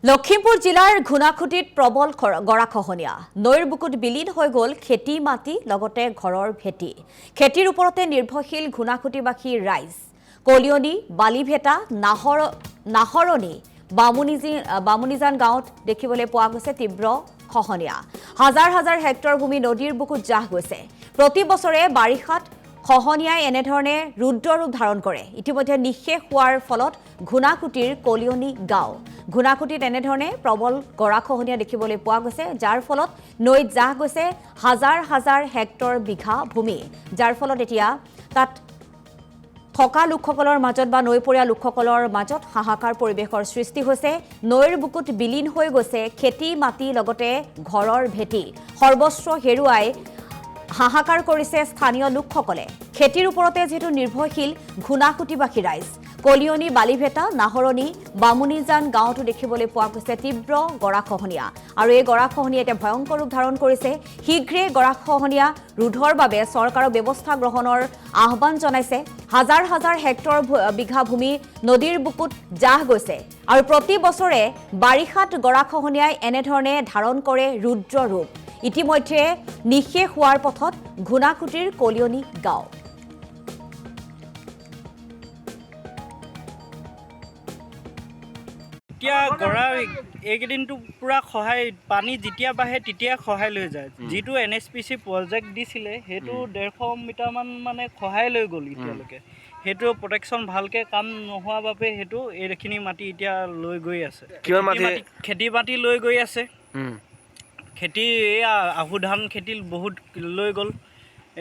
লখিমপুৰ জিলাৰ ঘুনাখুটিত প্ৰবল গৰাখহনীয়া নৈৰ বুকুত বিলীন হৈ গ'ল খেতি মাটি লগতে ঘৰৰ ভেটি খেতিৰ ওপৰতে নিৰ্ভৰশীল ঘুনাখুটিবাসী ৰাইজ কলিয়নি বালিভেটা নাহৰণী বামুনিজান গাঁৱত দেখিবলৈ পোৱা গৈছে তীব্ৰ খহনীয়া হাজাৰ হাজাৰ হেক্টৰ ভূমি নদীৰ বুকুত জাহ গৈছে প্ৰতি বছৰে বাৰিষাত খহনীয়াই এনেধৰণে ৰুদ্ৰ ৰূপ ধাৰণ কৰে ইতিমধ্যে নিঃশেষ হোৱাৰ ফলত ঘুনাখুটিৰ কলিয়নি গাঁও ঘুনাখুটিত এনেধৰণে প্ৰবল গৰাখহনীয়া দেখিবলৈ পোৱা গৈছে যাৰ ফলত নৈত জাহ গৈছে হাজাৰ হাজাৰ হেক্টৰ বিঘা ভূমি যাৰ ফলত এতিয়া তাত থকা লোকসকলৰ মাজত বা নৈপৰীয়া লোকসকলৰ মাজত হাহাকাৰ পৰিৱেশৰ সৃষ্টি হৈছে নৈৰ বুকুত বিলীন হৈ গৈছে খেতি মাটি লগতে ঘৰৰ ভেটি সৰ্বস্ব হেৰুৱাই হাহাকাৰ কৰিছে স্থানীয় লোকসকলে খেতিৰ ওপৰতে যেহেতু নিৰ্ভৰশীল ঘুনাখুটিবাসী ৰাইজ কলিয়নি বালিভেটা নাহৰণী বামুনিজান গাঁৱতো দেখিবলৈ পোৱা গৈছে তীব্ৰ গৰাখহনীয়া আৰু এই গৰাখহনীয়া এতিয়া ভয়ংকৰ ৰূপ ধাৰণ কৰিছে শীঘ্ৰে গৰাখহনীয়া ৰোধৰ বাবে চৰকাৰৰ ব্যৱস্থা গ্ৰহণৰ আহ্বান জনাইছে হাজাৰ হাজাৰ হেক্টৰ বিঘা ভূমি নদীৰ বুকুত জাহ গৈছে আৰু প্ৰতি বছৰে বাৰিষাত গৰাখহনীয়াই এনেধৰণে ধাৰণ কৰে ৰুদ্ৰ ৰূপ ইতিমধ্যে নিঃশেষ হোৱাৰ পথত ঘুনাখুটিৰ কলিয়নি গাঁও এতিয়া গৰা এইকেইদিনটো পুৰা খহাই পানী যেতিয়া বাঢ়ে তেতিয়া খহাই লৈ যায় যিটো NSPC প্ৰজেক্ট দিছিলে সেইটো 150 মিটাৰমান মানে খহাই লৈ গ'ল এতিয়ালৈকে সেইটো প্ৰটেকশ্যন ভালকৈ কাম নোহোৱাৰ বাবে সেইটো এইখিনি মাটি এতিয়া লৈ গৈ আছে খেতি মাটি লৈ গৈ আছে খেতি এয়া আহু ধান খেতি বহুত লৈ গ'ল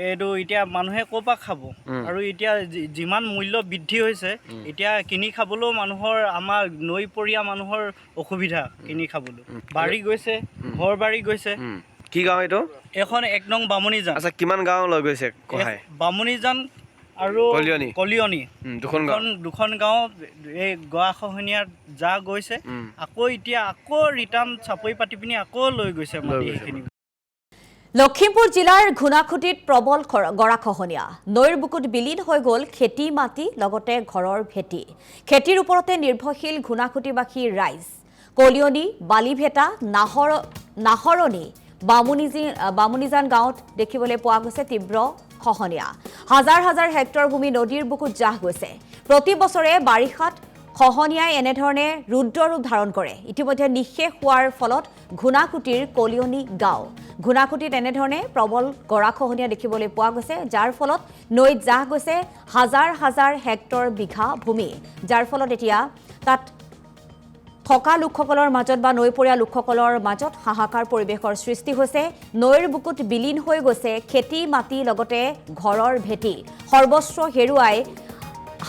এইটো এতিয়া মানুহে ক'ৰ পৰা খাব আৰু এতিয়া যিমান মূল্য বৃদ্ধি হৈছে এতিয়া কিনি খাবলৈও মানুহৰ আমাৰ নৈপৰীয়া মানুহৰ অসুবিধা কিনি খাবলৈ বাঢ়ি গৈছে ঘৰ বাঢ়ি গৈছে কি গাঁও এইটো এখন 1 নং বামুনিজান আচ্ছা কিমান গাঁও লৈ গৈছে কহাই বামুনিজান আৰু কলিয়নি দুখন গাঁও এই গৰাখহনীয়াত যা গৈছে আকৌ এতিয়া ৰিটাৰ্ণ চাপৰি পাতি পিনি আকৌ লৈ গৈছে মাটি এইখিনি লখিমপুৰ জিলাৰ ঘুনাখুটিত প্ৰবল গৰাখহনীয়া নৈৰ বুকুত বিলীন হৈ গ'ল খেতি মাটি লগতে ঘৰৰ ভেটি খেতিৰ ওপৰতে নিৰ্ভৰশীল ঘুনাখুটিবাসী ৰাইজ কলিয়নি বালিভেটা নাহৰণী বামুনিজান গাঁৱত দেখিবলৈ পোৱা গৈছে তীব্ৰ খহনীয়া হাজাৰ হাজাৰ হেক্টৰ ভূমি নদীৰ বুকুত জাহ গৈছে প্ৰতি বছৰে বাৰিষাত খহনীয়াই এনেধৰণে ৰুদ্ৰ ৰূপ ধাৰণ কৰে ইতিমধ্যে নিঃশেষ হোৱাৰ ফলত ঘুনাখুটিৰ কলিয়নি গাঁও ঘুনাখুটিত এনেধৰণে প্ৰবল গৰাখহনীয়া দেখিবলৈ পোৱা গৈছে যাৰ ফলত নৈত জাহ গৈছে হাজাৰ হাজাৰ হেক্টৰ বিঘা ভূমি যাৰ ফলত এতিয়া তাত থকা লোকসকলৰ মাজত বা নৈপৰীয়া লোকসকলৰ মাজত হাহাকাৰ পৰিৱেশৰ সৃষ্টি হৈছে নৈৰ বুকুত বিলীন হৈ গৈছে খেতি মাটি লগতে ঘৰৰ ভেটি সৰ্বস্ব হেৰুৱাই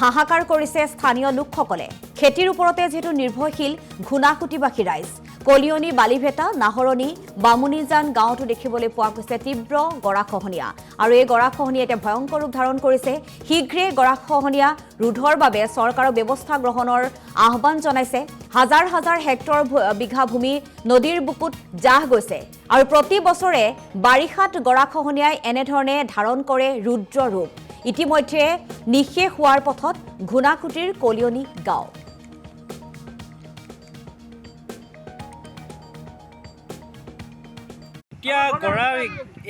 হাহাকাৰ কৰিছে স্থানীয় লোকসকলে খেতিৰ ওপৰতে যেহেতু নিৰ্ভৰশীল ঘুনাখুটিবাসী ৰাইজ কলিয়নি বালিভেটা নাহৰণী বামুনিজান গাঁৱতো দেখিবলৈ পোৱা গৈছে তীব্ৰ গৰাখহনীয়া আৰু এই গৰাখহনীয়া এতিয়া ভয়ংকৰ ৰূপ ধাৰণ কৰিছে শীঘ্ৰে গৰাখহনীয়া ৰোধৰ বাবে চৰকাৰৰ ব্যৱস্থা গ্ৰহণৰ আহ্বান জনাইছে হাজাৰ হাজাৰ হেক্টৰ বিঘা ভূমি নদীৰ বুকুত জাহ গৈছে আৰু প্ৰতি বছৰে বাৰিষাত গৰাখহনীয়াই এনেধৰণে ধাৰণ কৰে ৰুদ্ৰ ৰূপ ইতিমধ্যে নিঃশেষ হোৱাৰ পথত ঘুনাখুটিৰ কলিয়নি গাঁও এতিয়া গৰা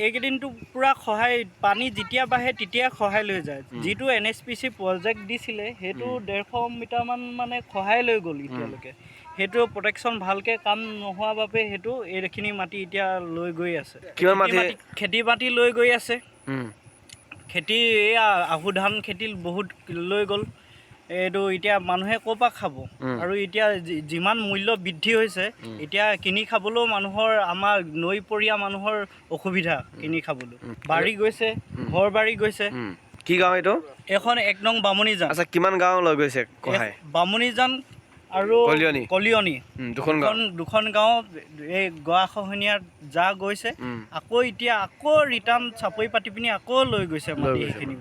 এইকেইদিনটো পুৰা খহাই পানী যেতিয়া বাঢ়ে তেতিয়া খহাই লৈ যায় যিটো NSPC প্ৰজেক্ট দিছিলে সেইটো 150 মিটাৰমান মানে খহাই লৈ গ'ল এতিয়ালৈকে সেইটো প্ৰটেকশ্যন ভালকৈ কাম নোহোৱাৰ বাবে সেইটো এইখিনি মাটি এতিয়া লৈ গৈ আছে খেতি মাটি লৈ গৈ আছে খেতি এয়া আহু ধান খেতি বহুত লৈ গ'ল এইটো এতিয়া মানুহে ক'ৰ পৰা খাব আৰু এতিয়া যিমান মূল্য বৃদ্ধি হৈছে এতিয়া কিনি খাবলৈও মানুহৰ আমাৰ নৈপৰীয়া মানুহৰ অসুবিধা কিনি খাবলৈ বাঢ়ি গৈছে ঘৰ বাঢ়ি গৈছে কি গাঁও এইটো এখন 1 নং বামুনিজান আচ্ছা কিমান গাঁও লৈ গৈছে কহাই বামুনিজান আৰু কলিয়নি দুখন গাঁও এই গৰাখহনীয়াত যা গৈছে আকৌ এতিয়া ৰিটাৰ্ণ চাপৰি পাতি পিনি আকৌ লৈ গৈছে মাটি এইখিনি